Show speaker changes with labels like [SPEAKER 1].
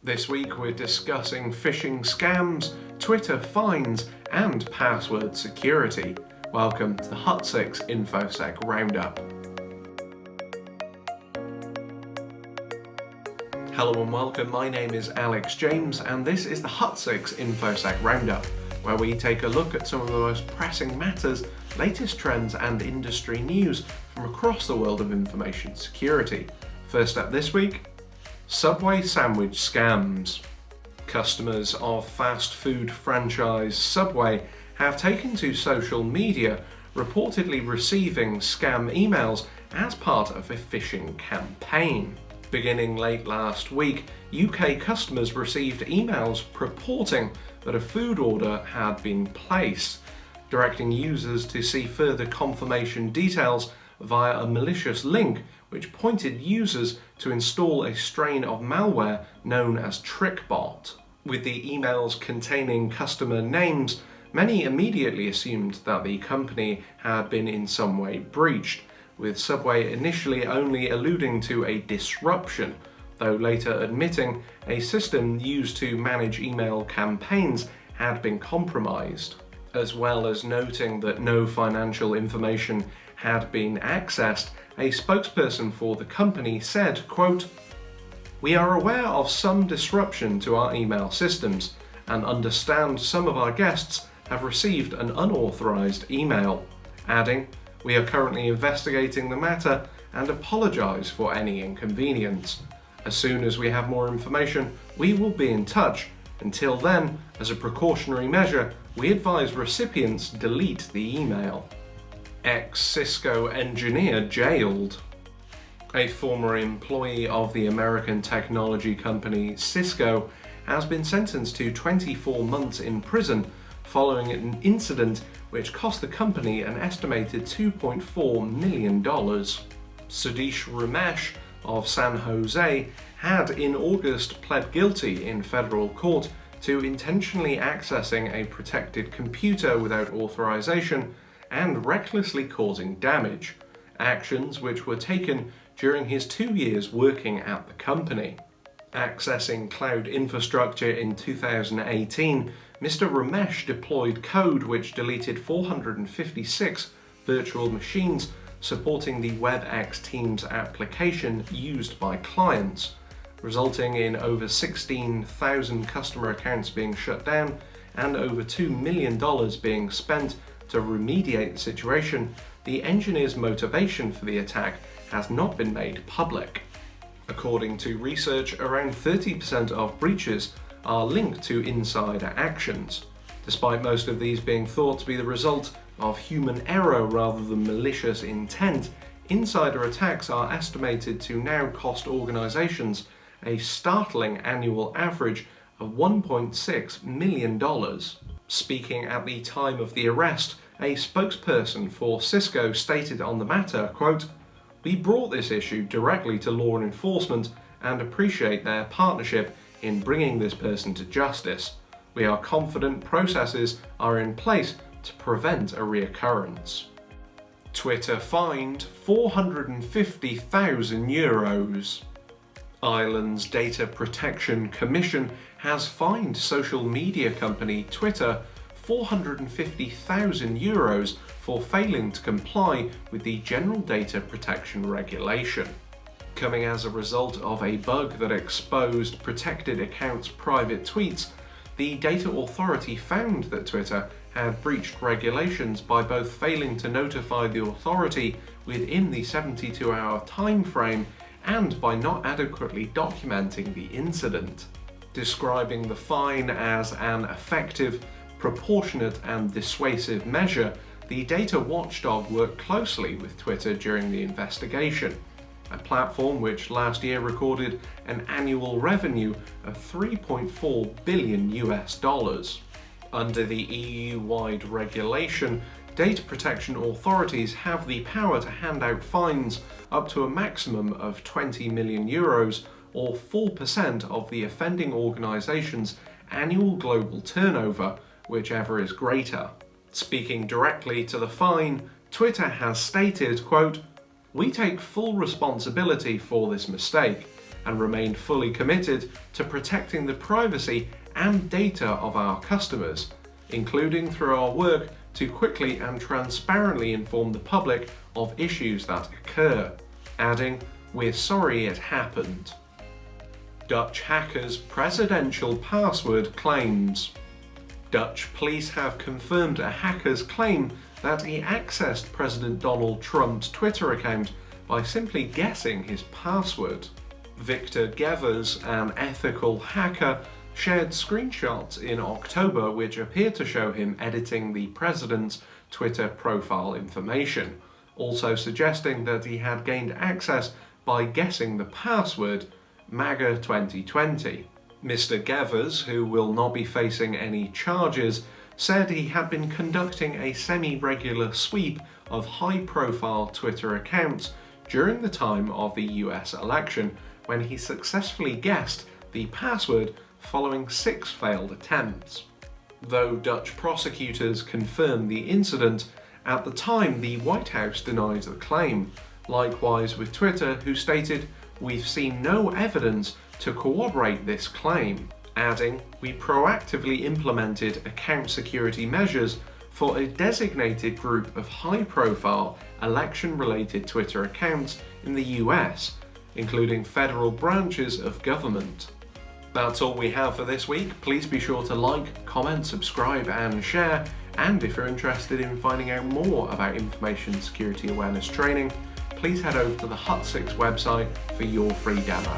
[SPEAKER 1] This week we're discussing phishing scams, Twitter fines, and password security. Welcome to the Hutsix InfoSec Roundup. Hello and welcome, my name is Alex James and this is the Hutsix InfoSec Roundup, where we take a look at some of the most pressing matters, latest trends and industry news from across the world of information security. First up this week, Subway sandwich scams. Customers of fast food franchise Subway have taken to social media, reportedly receiving scam emails as part of a phishing campaign. Beginning late last week, UK customers received emails purporting that a food order had been placed, directing users to see further confirmation details via a malicious link which pointed users to install a strain of malware known as TrickBot. With the emails containing customer names, many immediately assumed that the company had been in some way breached, with Subway initially only alluding to a disruption, though later admitting a system used to manage email campaigns had been compromised, as well as noting that no financial information had been accessed. A spokesperson for the company said, quote, "We are aware of some disruption to our email systems and understand some of our guests have received an unauthorized email," adding, "We are currently investigating the matter and apologize for any inconvenience. As soon as we have more information, we will be in touch. Until then, as a precautionary measure, we advise recipients delete the email." Ex-Cisco engineer jailed. A former employee of the American technology company Cisco has been sentenced to 24 months in prison following an incident which cost the company an estimated $2.4 million. Sadish Ramesh of San Jose had in August pled guilty in federal court to intentionally accessing a protected computer without authorization and recklessly causing damage, actions which were taken during his 2 years working at the company. Accessing cloud infrastructure in 2018, Mr. Ramesh deployed code which deleted 456 virtual machines supporting the WebEx Teams application used by clients, resulting in over 16,000 customer accounts being shut down and over $2 million being spent to remediate the situation. The engineer's motivation for the attack has not been made public. According to research, around 30% of breaches are linked to insider actions. Despite most of these being thought to be the result of human error rather than malicious intent, insider attacks are estimated to now cost organizations a startling annual average of $1.6 million. Speaking at the time of the arrest, a spokesperson for Cisco stated on the matter, quote, "We brought this issue directly to law enforcement and appreciate their partnership in bringing this person to justice. We are confident processes are in place to prevent a reoccurrence." Twitter fined €450,000. Ireland's Data Protection Commission has fined social media company Twitter €450,000 for failing to comply with the General Data Protection Regulation. Coming as a result of a bug that exposed protected accounts' private tweets, the Data Authority found that Twitter had breached regulations by both failing to notify the authority within the 72-hour time frame and by not adequately documenting the incident. Describing the fine as an effective, proportionate and dissuasive measure, the data watchdog worked closely with Twitter during the investigation, a platform which last year recorded an annual revenue of $3.4 billion. Under the EU-wide regulation, data protection authorities have the power to hand out fines up to a maximum of €20 million or 4% of the offending organization's annual global turnover, whichever is greater. Speaking directly to the fine, Twitter has stated, quote, "We take full responsibility for this mistake and remain fully committed to protecting the privacy and data of our customers, including through our work to quickly and transparently inform the public of issues that occur, adding, "We're sorry it happened." Dutch hackers' presidential password claims. Dutch police have confirmed a hacker's claim that he accessed President Donald Trump's Twitter account by simply guessing his password. Victorgeves, an ethical hacker, shared screenshots in October which appear to show him editing the president's Twitter profile information, also suggesting that he had gained access by guessing the password MAGA 2020. Mr. Gevers, who will not be facing any charges, said he had been conducting a semi-regular sweep of high-profile Twitter accounts during the time of the US election, when he successfully guessed the password following 6 failed attempts. Though Dutch prosecutors confirmed the incident, at the time the White House denied the claim. Likewise with Twitter, who stated, "We've seen no evidence to corroborate this claim," adding, "We proactively implemented account security measures for a designated group of high-profile election-related Twitter accounts in the US, including federal branches of government." That's all we have for this week. Please be sure to like, comment, subscribe and share. And if you're interested in finding out more about information security awareness training, please head over to the Hutsix website for your free demo.